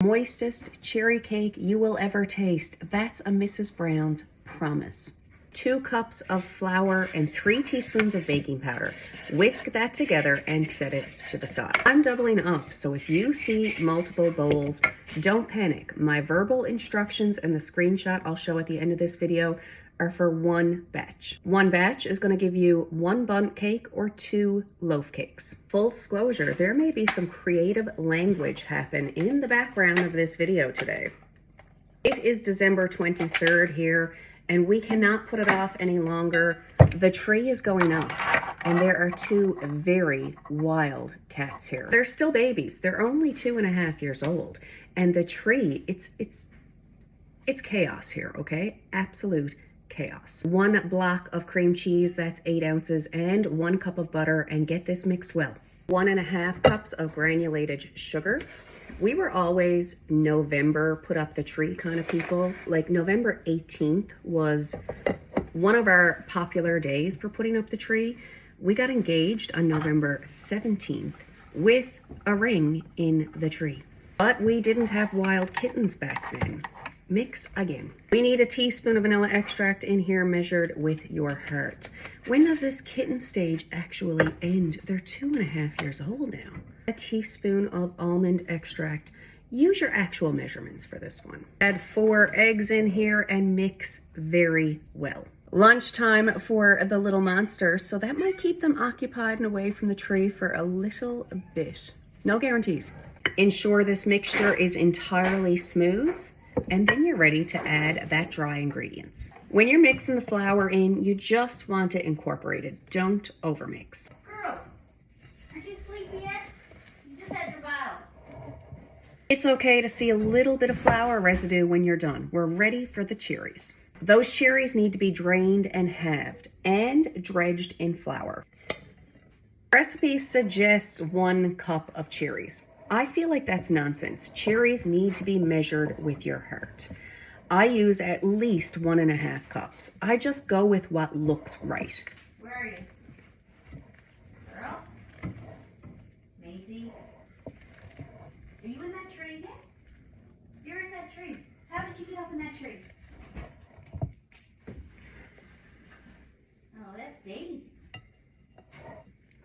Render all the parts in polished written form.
Moistest cherry cake you will ever taste. That's a Mrs. Brown's promise. 2 cups of flour and 3 teaspoons of baking powder. Whisk that together and set it to the side. I'm doubling up, so if you see multiple bowls, don't panic. My verbal instructions and the screenshot I'll show at the end of this video are for 1 batch. 1 batch is going to give you 1 bundt cake or 2 loaf cakes. Full disclosure, there may be some creative language happen in the background of this video today. It is December 23rd here, and we cannot put it off any longer. The tree is going up, and there are 2 very wild cats here. They're still babies. They're only 2.5 years old, and the tree, it's chaos here, okay? Absolute chaos. 1 block of cream cheese, that's 8 ounces, and 1 cup of butter, and get this mixed well. 1.5 cups of granulated sugar. We were always November put up the tree kind of people. Like November 18th was one of our popular days for putting up the tree. We got engaged on November 17th with a ring in the tree. But we didn't have wild kittens back then. Mix again. We need a teaspoon of vanilla extract in here measured with your heart. When does this kitten stage actually end? They're 2.5 years old now. A teaspoon of almond extract. Use your actual measurements for this one. Add 4 eggs in here and mix very well. Lunchtime for the little monsters, so that might keep them occupied and away from the tree for a little bit. No guarantees. Ensure this mixture is entirely smooth, and then you're ready to add that dry ingredients. When you're mixing the flour in, you just want to incorporate it. Don't overmix. Girls, aren't you sleepy yet? You just had your bottle. It's okay to see a little bit of flour residue when you're done. We're ready for the cherries. Those cherries need to be drained and halved and dredged in flour. The recipe suggests 1 cup of cherries. I feel like that's nonsense. Cherries need to be measured with your heart. I use at least 1.5 cups. I just go with what looks right. Where are you? Girl? Maisie? Are you in that tree yet? You're in that tree. How did you get up in that tree? Oh, that's Daisy.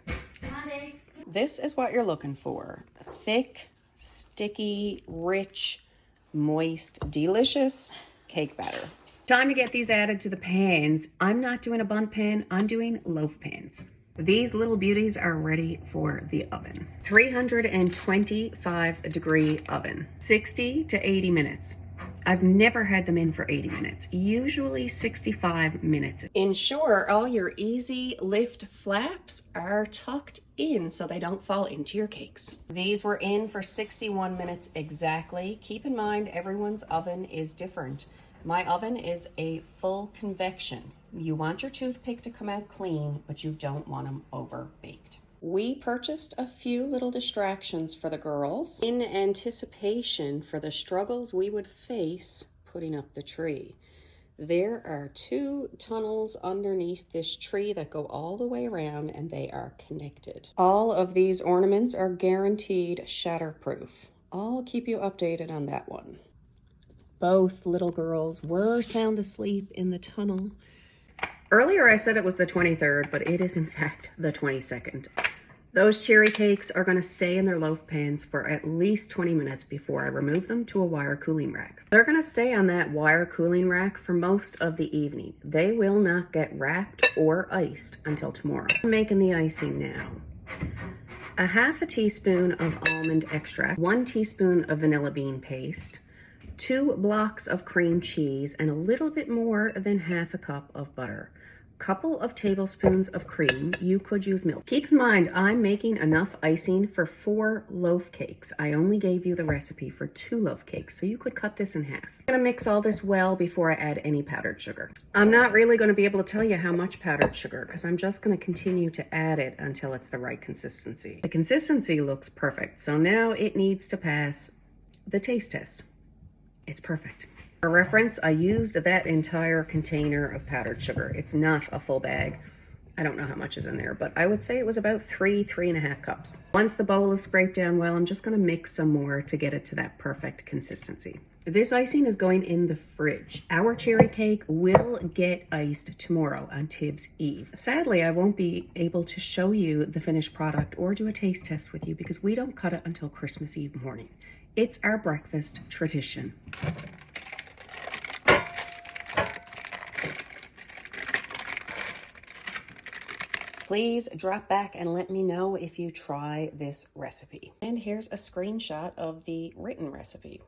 Come on, Daisy. This is what you're looking for. Thick, sticky, rich, moist, delicious cake batter. Time to get these added to the pans. I'm not doing a bundt pan, I'm doing loaf pans. These little beauties are ready for the oven. 325 degree oven, 60 to 80 minutes. I've never had them in for 80 minutes, usually 65 minutes. Ensure all your easy lift flaps are tucked in so they don't fall into your cakes. These were in for 61 minutes exactly. Keep in mind, everyone's oven is different. My oven is a full convection. You want your toothpick to come out clean, but you don't want them over baked. We purchased a few little distractions for the girls in anticipation for the struggles we would face putting up the tree. There are 2 tunnels underneath this tree that go all the way around, and they are connected. All of these ornaments are guaranteed shatterproof. I'll keep you updated on that one. Both little girls were sound asleep in the tunnel. Earlier I said it was the 23rd, but it is in fact the 22nd. Those cherry cakes are going to stay in their loaf pans for at least 20 minutes before I remove them to a wire cooling rack. They're going to stay on that wire cooling rack for most of the evening. They will not get wrapped or iced until tomorrow. I'm making the icing now. A half a teaspoon of almond extract, 1 teaspoon of vanilla bean paste, 2 blocks of cream cheese, and a little bit more than half a cup of butter. Couple of tablespoons of cream. You could use milk. Keep in mind, I'm making enough icing for 4 loaf cakes. I only gave you the recipe for 2 loaf cakes, so you could cut this in half. I'm gonna mix all this well before I add any powdered sugar. I'm not really gonna be able to tell you how much powdered sugar because I'm just gonna continue to add it until it's the right consistency. The consistency looks perfect, so now it needs to pass the taste test. It's perfect. For reference, I used that entire container of powdered sugar. It's not a full bag. I don't know how much is in there, but I would say it was about 3.5 cups. Once the bowl is scraped down well, I'm just gonna mix some more to get it to that perfect consistency. This icing is going in the fridge. Our cherry cake will get iced tomorrow on Tibbs Eve. Sadly, I won't be able to show you the finished product or do a taste test with you because we don't cut it until Christmas Eve morning. It's our breakfast tradition. Please drop back and let me know if you try this recipe. And here's a screenshot of the written recipe.